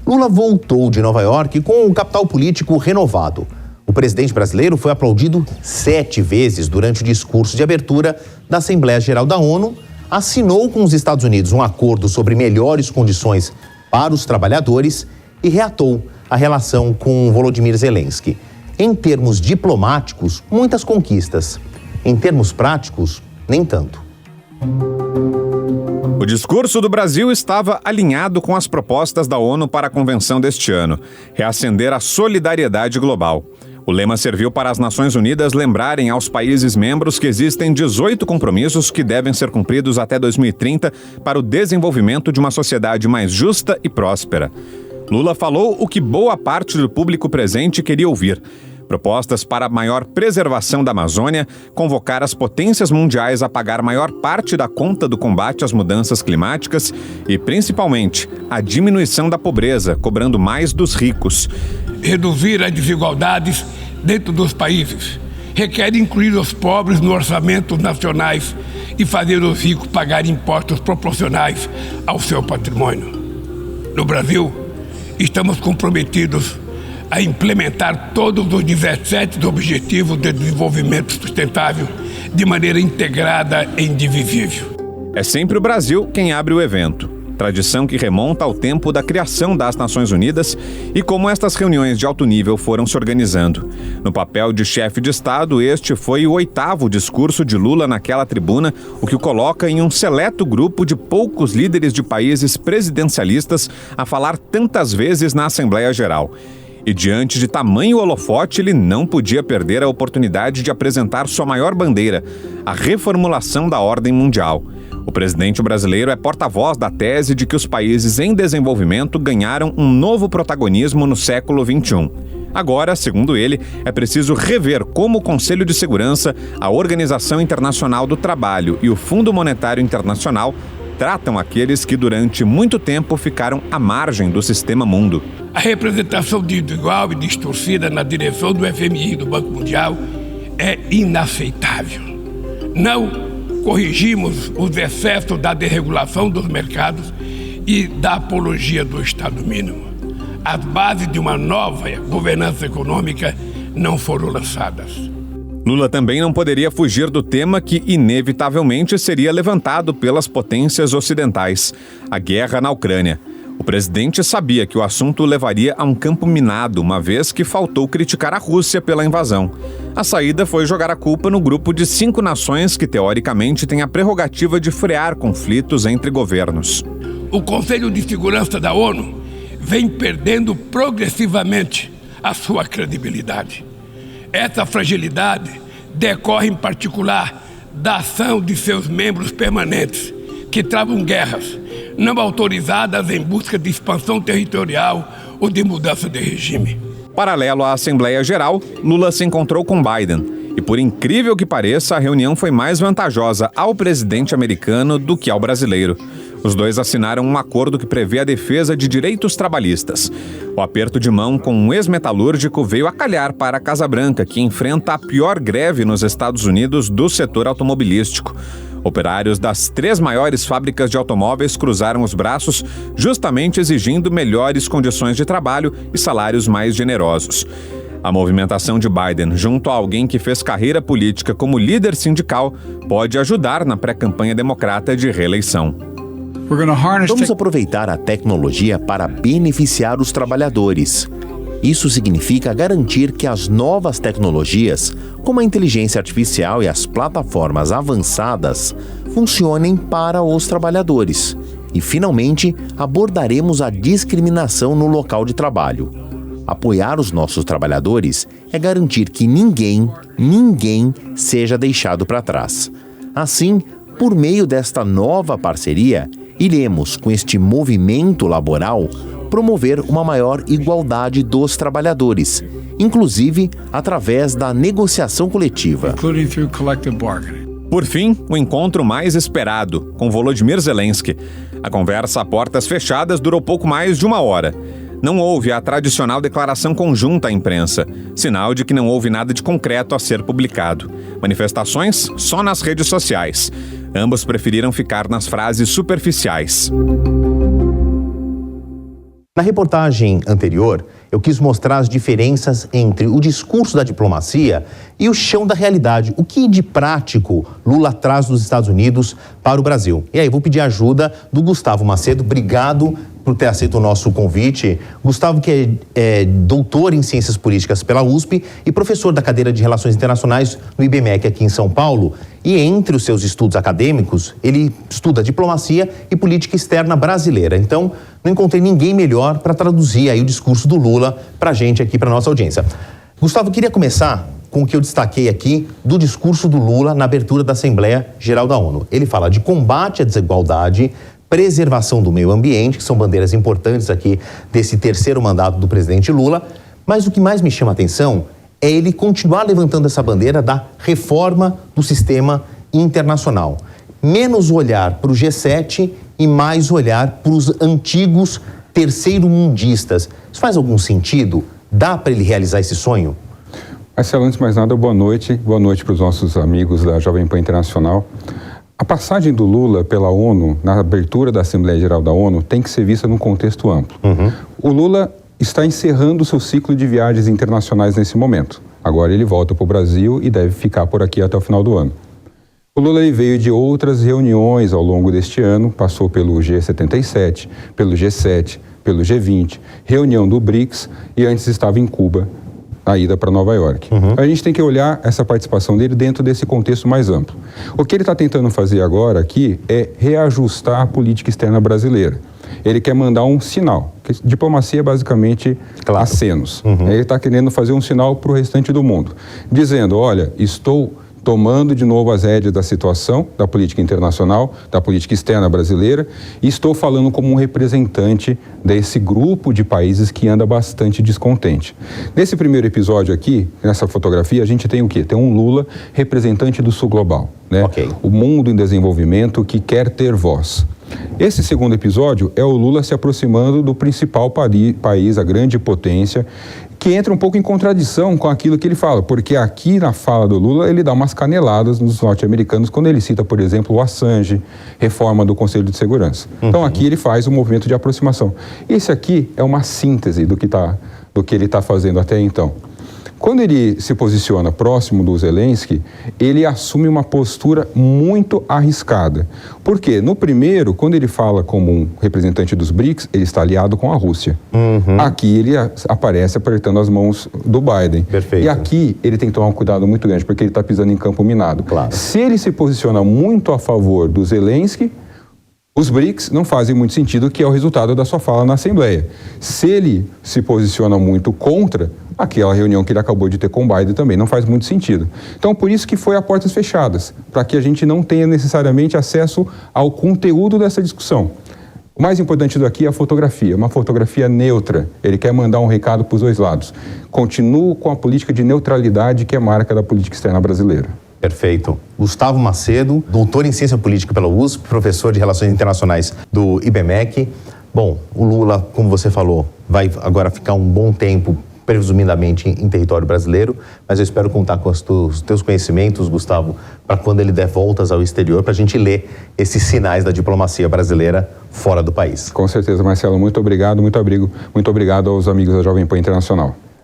Lula voltou de Nova York com um capital político renovado. O presidente brasileiro foi aplaudido 7 vezes durante o discurso de abertura da Assembleia Geral da ONU, assinou com os Estados Unidos um acordo sobre melhores condições para os trabalhadores e reatou a relação com Volodymyr Zelensky. Em termos diplomáticos, muitas conquistas. Em termos práticos, nem tanto. O discurso do Brasil estava alinhado com as propostas da ONU para a convenção deste ano, reacender a solidariedade global. O lema serviu para as Nações Unidas lembrarem aos países membros que existem 18 compromissos que devem ser cumpridos até 2030 para o desenvolvimento de uma sociedade mais justa e próspera. Lula falou o que boa parte do público presente queria ouvir. Propostas para a maior preservação da Amazônia, convocar as potências mundiais a pagar maior parte da conta do combate às mudanças climáticas e, principalmente, a diminuição da pobreza, cobrando mais dos ricos. Reduzir as desigualdades dentro dos países requer incluir os pobres nos orçamentos nacionais e fazer os ricos pagar impostos proporcionais ao seu patrimônio. No Brasil, estamos comprometidos a implementar todos os 17 Objetivos de Desenvolvimento Sustentável de maneira integrada e indivisível. É sempre o Brasil quem abre o evento. Tradição que remonta ao tempo da criação das Nações Unidas e como estas reuniões de alto nível foram se organizando. No papel de chefe de Estado, este foi o 8º discurso de Lula naquela tribuna, o que o coloca em um seleto grupo de poucos líderes de países presidencialistas a falar tantas vezes na Assembleia Geral. E diante de tamanho holofote, ele não podia perder a oportunidade de apresentar sua maior bandeira, a reformulação da ordem mundial. O presidente brasileiro é porta-voz da tese de que os países em desenvolvimento ganharam um novo protagonismo no século XXI. Agora, segundo ele, é preciso rever como o Conselho de Segurança, a Organização Internacional do Trabalho e o Fundo Monetário Internacional tratam aqueles que durante muito tempo ficaram à margem do sistema mundo. A representação desigual e distorcida na direção do FMI e do Banco Mundial é inaceitável. Não corrigimos os excessos da desregulação dos mercados e da apologia do Estado mínimo. As bases de uma nova governança econômica não foram lançadas. Lula também não poderia fugir do tema que, inevitavelmente, seria levantado pelas potências ocidentais: a guerra na Ucrânia. O presidente sabia que o assunto levaria a um campo minado, uma vez que faltou criticar a Rússia pela invasão. A saída foi jogar a culpa no grupo de 5 nações que, teoricamente, têm a prerrogativa de frear conflitos entre governos. O Conselho de Segurança da ONU vem perdendo progressivamente a sua credibilidade. Essa fragilidade decorre, em particular, da ação de seus membros permanentes, que travam guerras não autorizadas em busca de expansão territorial ou de mudança de regime. Paralelo à Assembleia Geral, Lula se encontrou com Biden. E por incrível que pareça, a reunião foi mais vantajosa ao presidente americano do que ao brasileiro. Os dois assinaram um acordo que prevê a defesa de direitos trabalhistas. O aperto de mão com um ex-metalúrgico veio a calhar para a Casa Branca, que enfrenta a pior greve nos Estados Unidos do setor automobilístico. Operários das 3 maiores fábricas de automóveis cruzaram os braços, justamente exigindo melhores condições de trabalho e salários mais generosos. A movimentação de Biden, junto a alguém que fez carreira política como líder sindical, pode ajudar na pré-campanha democrata de reeleição. Vamos aproveitar a tecnologia para beneficiar os trabalhadores. Isso significa garantir que as novas tecnologias, como a inteligência artificial e as plataformas avançadas, funcionem para os trabalhadores. E, finalmente, abordaremos a discriminação no local de trabalho. Apoiar os nossos trabalhadores é garantir que ninguém seja deixado para trás. Assim, por meio desta nova parceria, iremos, com este movimento laboral, promover uma maior igualdade dos trabalhadores, inclusive através da negociação coletiva. Por fim, o encontro mais esperado, com Volodymyr Zelensky. A conversa a portas fechadas durou pouco mais de 1 hora. Não houve a tradicional declaração conjunta à imprensa, sinal de que não houve nada de concreto a ser publicado. Manifestações só nas redes sociais. Ambos preferiram ficar nas frases superficiais. Na reportagem anterior, eu quis mostrar as diferenças entre o discurso da diplomacia e o chão da realidade. O que de prático Lula traz dos Estados Unidos para o Brasil? E aí, vou pedir ajuda do Gustavo Macedo. Obrigado por ter aceito o nosso convite. Gustavo, que é doutor em Ciências Políticas pela USP e professor da cadeira de Relações Internacionais no IBMEC aqui em São Paulo. E entre os seus estudos acadêmicos, ele estuda diplomacia e política externa brasileira. Então, não encontrei ninguém melhor para traduzir aí o discurso do Lula para a gente aqui, para nossa audiência. Gustavo, eu queria começar com o que eu destaquei aqui do discurso do Lula na abertura da Assembleia Geral da ONU. Ele fala de combate à desigualdade, preservação do meio ambiente, que são bandeiras importantes aqui desse terceiro mandato do presidente Lula, mas o que mais me chama a atenção é ele continuar levantando essa bandeira da reforma do sistema internacional. Menos olhar para o G7 e mais olhar para os antigos terceiro-mundistas. Isso faz algum sentido? Dá para ele realizar esse sonho? Marcelo, antes de mais nada, boa noite para os nossos amigos da Jovem Pan Internacional. A passagem do Lula pela ONU, na abertura da Assembleia Geral da ONU, tem que ser vista num contexto amplo. O Lula está encerrando o seu ciclo de viagens internacionais nesse momento. Agora ele volta para o Brasil e deve ficar por aqui até o final do ano. O Lula veio de outras reuniões ao longo deste ano, passou pelo G77, pelo G7, pelo G20, reunião do BRICS e antes estava em Cuba, a ida para Nova York. A gente tem que olhar essa participação dele dentro desse contexto mais amplo. O que ele está tentando fazer agora aqui é reajustar a política externa brasileira. Ele quer mandar um sinal. Diplomacia é basicamente acenos. Ele está querendo fazer um sinal para o restante do mundo, dizendo, olha, estou tomando de novo as rédeas da situação da política internacional, da política externa brasileira, e estou falando como um representante desse grupo de países que anda bastante descontente. Nesse primeiro episódio aqui, nessa fotografia, a gente tem o quê? Tem um Lula representante do Sul Global, né? O mundo em desenvolvimento que quer ter voz. Esse segundo episódio é o Lula se aproximando do principal país, a grande potência, que entra um pouco em contradição com aquilo que ele fala, porque aqui na fala do Lula ele dá umas caneladas nos norte-americanos quando ele cita, por exemplo, o Assange, reforma do Conselho de Segurança. Então aqui ele faz um movimento de aproximação. Esse aqui é uma síntese do que ele está fazendo até então. Quando ele se posiciona próximo do Zelensky, ele assume uma postura muito arriscada. Por quê? No primeiro, quando ele fala como um representante dos BRICS, ele está aliado com a Rússia. Aqui ele aparece apertando as mãos do Biden. Perfeito. E aqui ele tem que tomar um cuidado muito grande, porque ele está pisando em campo minado. Se ele se posiciona muito a favor do Zelensky, os BRICS não fazem muito sentido, que é o resultado da sua fala na Assembleia. Se ele se posiciona muito contra, aquela reunião que ele acabou de ter com o Biden também não faz muito sentido. Então, por isso que foi a portas fechadas, para que a gente não tenha necessariamente acesso ao conteúdo dessa discussão. O mais importante daqui é a fotografia, uma fotografia neutra. Ele quer mandar um recado para os dois lados. Continuo com a política de neutralidade, que é marca da política externa brasileira. Perfeito. Gustavo Macedo, doutor em Ciência Política pela USP, professor de Relações Internacionais do IBMEC. Bom, o Lula, como você falou, vai agora ficar um bom tempo, presumidamente, em território brasileiro, mas eu espero contar com os teus conhecimentos, Gustavo, para quando ele der voltas ao exterior, para a gente ler esses sinais da diplomacia brasileira fora do país. Com certeza, Marcelo. Muito obrigado, muito obrigado aos amigos da Jovem Pan Internacional.